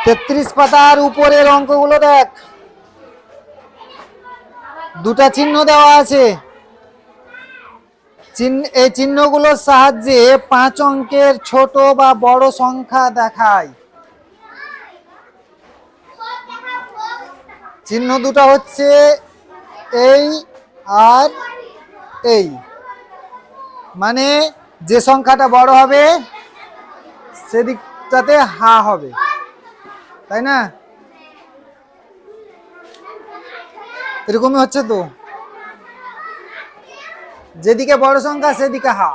33 পাতার উপরের অঙ্কগুলো দেখ, দুটা চিহ্ন দেওয়া আছে। এই চিহ্নগুলোর সাহায্যে 5 অঙ্কের ছোট বা বড় সংখ্যা দেখায়। চিহ্ন দুটো হচ্ছে এই আর এই, মানে যে সংখ্যাটা বড় হবে সেদিকটাতে হা হবে, তাই না? এরকমই হচ্ছে তো, যেদিকে বড় সংখ্যা সেদিকে হা।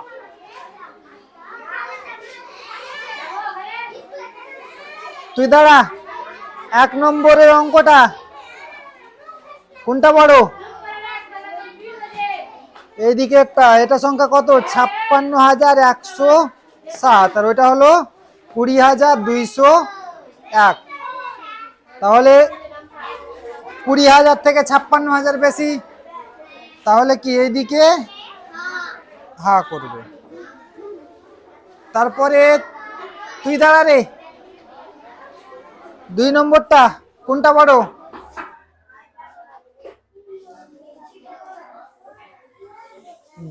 তুই দাঁড়া, 1 নম্বরের অঙ্কটা কোনটা বড়? এইদিকে একটা, এটা সংখ্যা কত? 56,107, আর ওইটা হলো 20,201। তাহলে 20,000 থেকে 56,000 বেশি, তাহলে কি এইদিকে হা করবে। তারপরে তুই দাঁড়া রে, 2 নম্বরটা কোনটা বড়?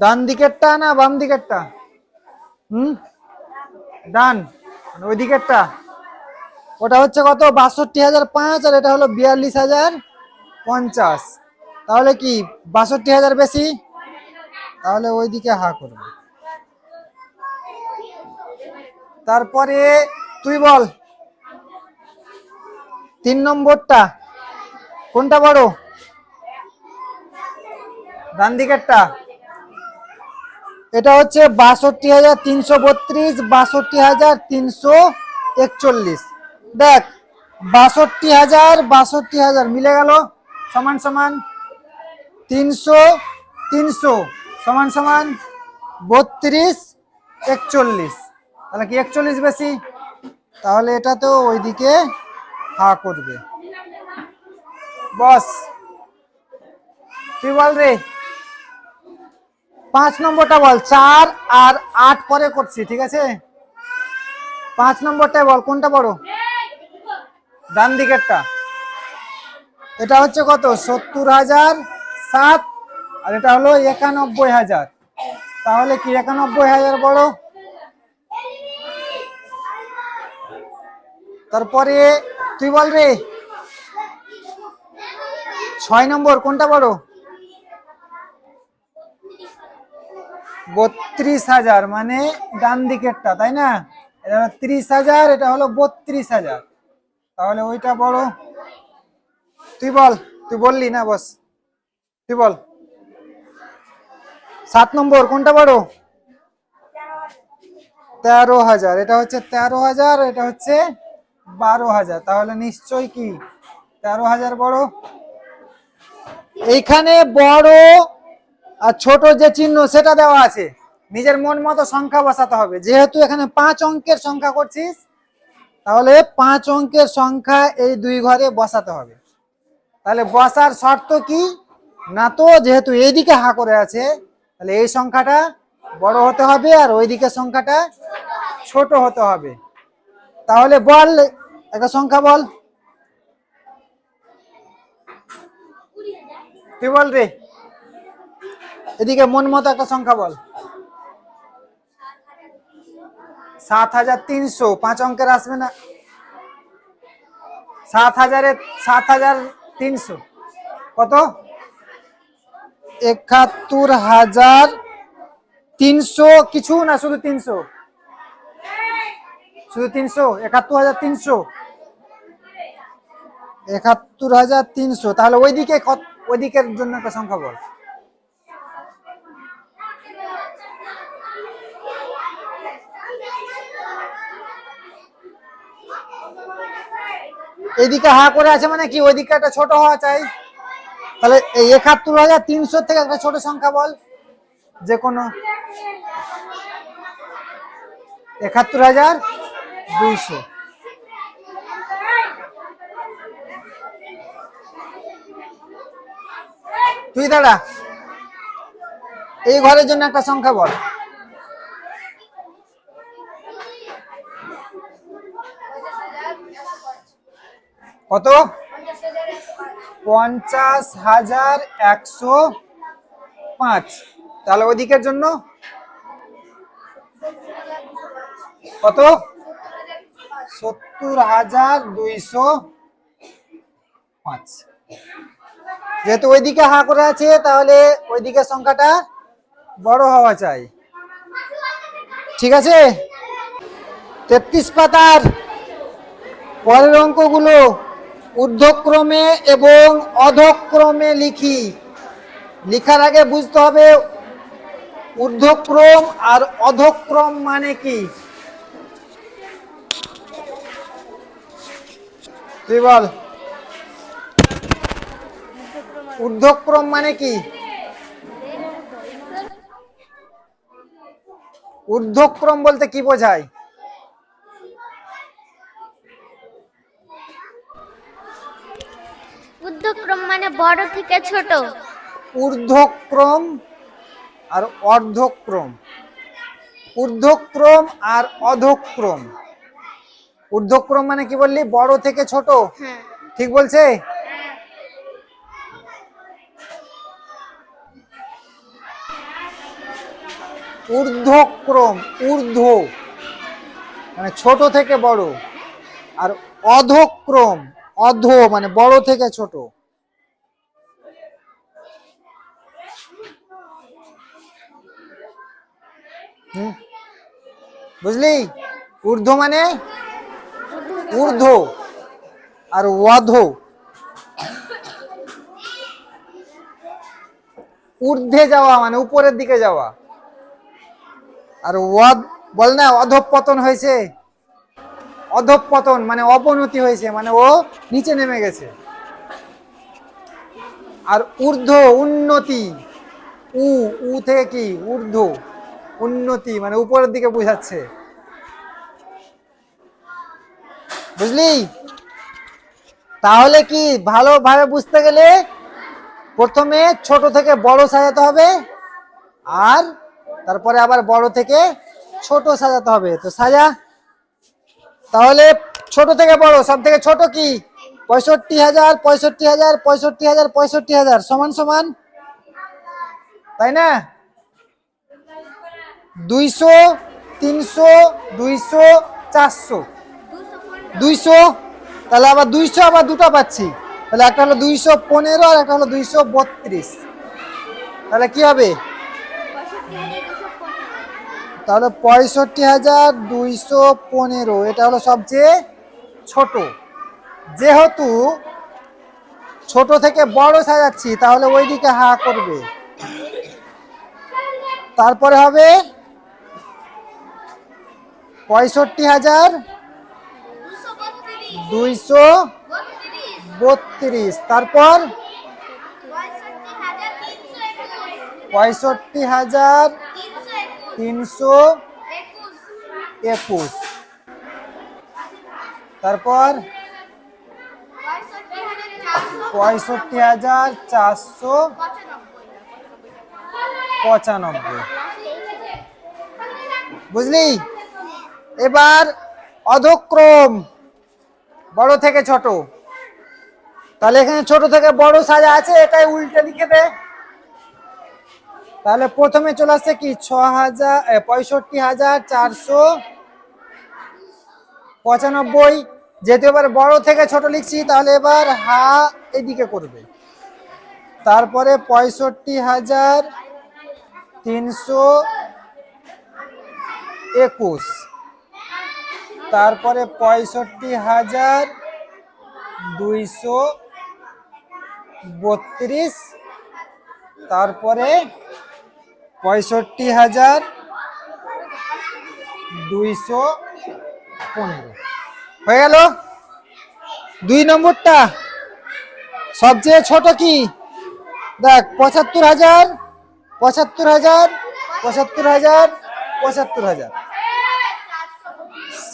ডান দিকেরটা না বাম দিকেরটা? ডান, ওই দিকেরটা। ওটা হচ্ছে কত? 62,005, আর এটা হলো 42,050। তাহলে কি 62,000 বেশি, তাহলে ওইদিকে হা করবে। তারপরে তুই বল, 3 নম্বরটা কোনটা বড়? ডান দিকেরটা। এটা হচ্ছে 62,332, 62,341। দেখ, 62,000 মিলে গেল, সমান সমান 300, 300 সমান সমান 32, 41। তাহলে কি 41 বেশি, তাহলে এটা তো ওইদিকে হা করবে। বস, তুই বল রে, 5 নম্বরটা বল। 4 আর 8 পরে করছি, ঠিক আছে? 5 নম্বরটাই বল, কোনটা বড়? ডান দিকেরটা। এটা হচ্ছে কত? 70,007, আর এটা হলো 91,000। তাহলে কি 91,000 বড়? তারপরে তুই বল রে, 6 নম্বর কোনটা বড়? 32,000, মানে ডান দিকেরটা, তাই না? এটা হলো 30,000, এটা হলো 32,000, তাহলে ওইটা বড়। তুই বল, তুই বললি না বস, তুই বল 7 নম্বর কোনটা বড়? 13,000, এটা হচ্ছে 13,000, এটা হচ্ছে 12,000, তাহলে নিশ্চয়ই কি 13,000 বড়। এইখানে বড় আর ছোট যে চিহ্ন সেটা দেওয়া আছে, নিজের মন মতো সংখ্যা বসাতে হবে। যেহেতু এখানে 5 অঙ্কের সংখ্যা করছিস, তাহলে 5 অঙ্কের সংখ্যা এই 2 ঘরে বসাতে হবে। তাহলে বসার শর্ত কি না, তো যেহেতু এইদিকে হা করে আছে, তাহলে এই সংখ্যাটা বড় হতে হবে আর ওইদিকে সংখ্যাটা ছোট হতে হবে। তাহলে বল, একটা সংখ্যা বল, তুই বল রে, এদিকে মন মতো একটা সংখ্যা বল। 7,300, 5 অঙ্কের আসবে না? 7,300 কত? 71,300 কিছু না, শুধু 300, শুধু 300, 71,300, 71,300। তাহলে ওইদিকে ওইদিকের জন্য একটা সংখ্যা বল। এইদিকে হা করে আছে মানে কি ওইদিকে একটা ছোট হওয়া চাই। তাহলে এই 71,300 থেকে একটা ছোট সংখ্যা বল, যে কোনো। 71,200। তুই দাঁড়া, এই ঘরের জন্য একটা সংখ্যা বল। কত? 50,105। তাহলে ওদিকের জন্য কত? 70,205। যেহেতু ওইদিকে হা করে আছে তাহলে ওইদিকে সংখ্যাটা বড় হওয়া চাই। ঠিক আছে, 33 পাতার পরের অঙ্কগুলো ঊর্ধ্বক্রমে এবং অধক্রমে লিখি। লিখার আগে বুঝতে হবে ঊর্ধ্বক্রম আর অধক্রম মানে কি। তুই বল, ঊর্ধ্বক্রম মানে কি? ঊর্ধ্বক্রম বলতে কি বোঝায়? ঊর্ধ্বক্রম মানে বড় থেকে ছোট। ঊর্ধ্বক্রম আর অর্ধক্রম, ঊর্ধ্বক্রম আর অধক্রম। ঊর্ধ্বক্রম মানে কি বললি? বড় থেকে ছোট। হ্যাঁ। ঠিক বলছে? ঊর্ধ্বক্রম, ঊর্ধ্ব মানে ছোট থেকে বড়, আর অধক্রম, অধ মানে বড় থেকে ছোট। বুঝলি? ঊর্ধ্ব মানে ঊর্ধ্ব, আর অধ ঊর্ধ্বে যাওয়া মানে উপরের দিকে যাওয়া। আর বল না অধঃপতন হয়েছে, অধঃপতন মানে অবনতি হয়েছে, মানে ও নিচে নেমে গেছে। আর ঊর্ধ্ব উন্নতি, উ থেকে কি ঊর্ধ্ব, উন্নতি মানে উপরের দিকে বোঝাচ্ছে। বুঝলি? তাহলে কি ভালোভাবে বুঝতে গেলে প্রথমে ছোট থেকে বড় সাজাতে হবে, আর তারপরে আবার বড় থেকে ছোট সাজাতে হবে। তো সাজা। তাহলে ছোট থেকে বড়, সব থেকে ছোট কি? 65,000, 65,000, 65,000, 65,000 সমান সমান, তাই না? 200, 300, 200, 400, 200। তাহলে আবার 200 আবার দুটো পাচ্ছি, তাহলে একটা হলো 215 আর একটা হলো 232। তাহলে কি হবে? তাহলে 65,215, এটা হলো সবচেয়ে ছোট। যেহেতু ছোট থেকে বড় সাজাচ্ছি তাহলে ওইদিকে হা করবে। তারপরে হবে 65,232, তারপর 65,321, তারপর 65,495। বুঝলি? এবার অধক্রম, বড় থেকে ছোট। তাহলে এখানে ছোট থেকে বড় সাজা আছে, এটাই উল্টে লিখে দে। তাহলে প্রথমে চলে আসছে কি 65,495। যেহেতু এবার বড় থেকে ছোট লিখছি তাহলে এবার হা এদিকে করবে। তারপরে 65,321, তারপরে 65,232, তারপরে 65,215 হয়ে গেল। 2 নম্বরটা সবচেয়ে ছোট কি? দেখ 75,000, 75,000, 75,000, 75,000,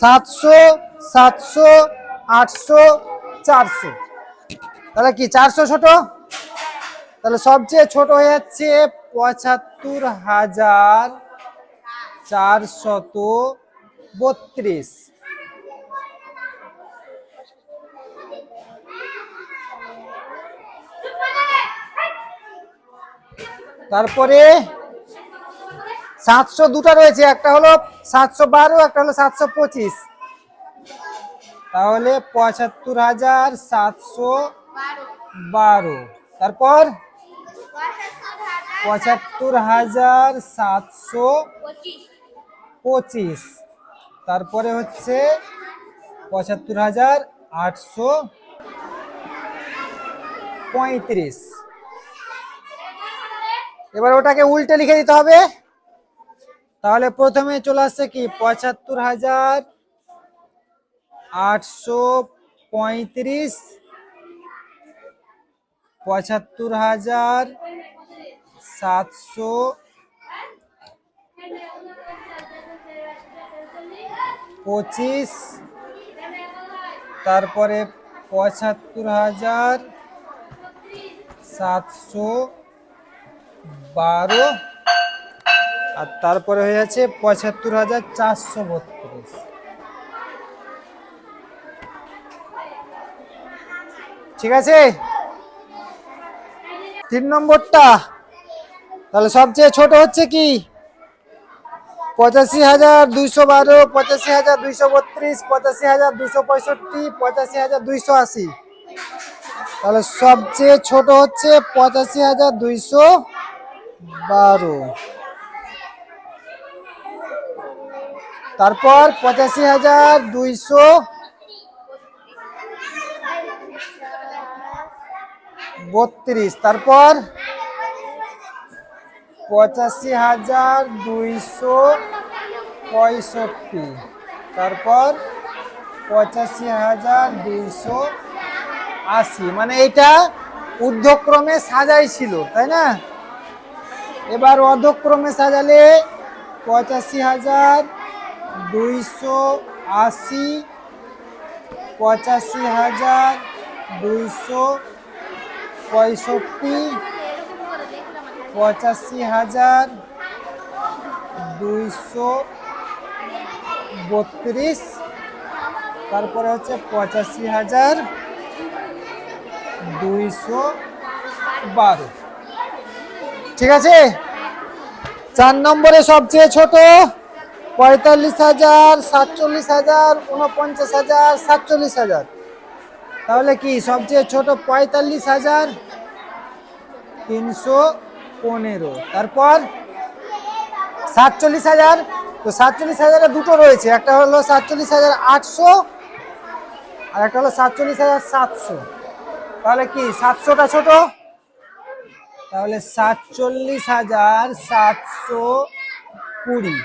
700, 700, 800, 400। তাহলে কি 400 ছোট? তাহলে সবচেয়ে ছোট হয়ে যাচ্ছে 75,432। তারপরে 700 দুটো রয়েছে, একটা হলো 712, একটা হলো 725। তাহলে 75,712। তারপর 75,725। তারপরে হচ্ছে 75,835। এবার ওটাকে উল্টে লিখে দিতে হবে। তাহলে প্রথমে চলে আসছে কি 75,835, 75,725, তারপরে 75,712, আর তারপরে হয়ে যাচ্ছে 75,432। ঠিক আছে, 3 নম্বরটা। তাহলে সবচেয়ে ছোট হচ্ছে কি 85,212, 85,232, 85,265, 85,280। তাহলে সবচেয়ে ছোট হচ্ছে 85,212। তারপর 85,232, তারপর 85,265, তারপর 85,280। মানে এটা ঊর্ধ্বক্রমে সাজাই ছিল, তাই না? এবার অধক্রমে সাজালে 85,280, 85,265, 85,232, তারপরে হচ্ছে 85,212। ঠিক আছে। 4 নম্বরে সবচেয়ে ছোট 45,000, 47,000, 49,000, 47,000। তাহলে কি সবচেয়ে ছোট 45,315। তারপর 47,000। তো 47,000 দুটো রয়েছে, একটা হলো 47,800 আর একটা হলো 47,700। তাহলে কি 700টা ছোট, তাহলে 47,720।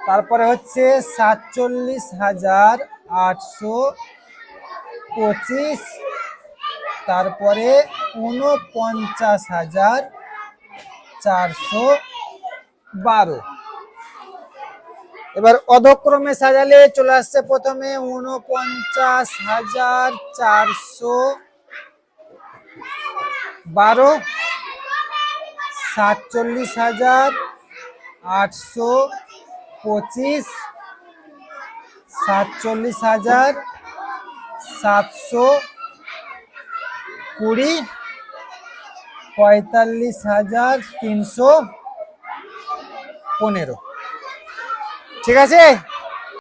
তারপরে হচ্ছে 47,825, তারপরে 49,412। এবার অধক্রমে সাজালে চলে আসছে প্রথমে 49,412, 47,825, 47,720, 45,315। ঠিক আছে।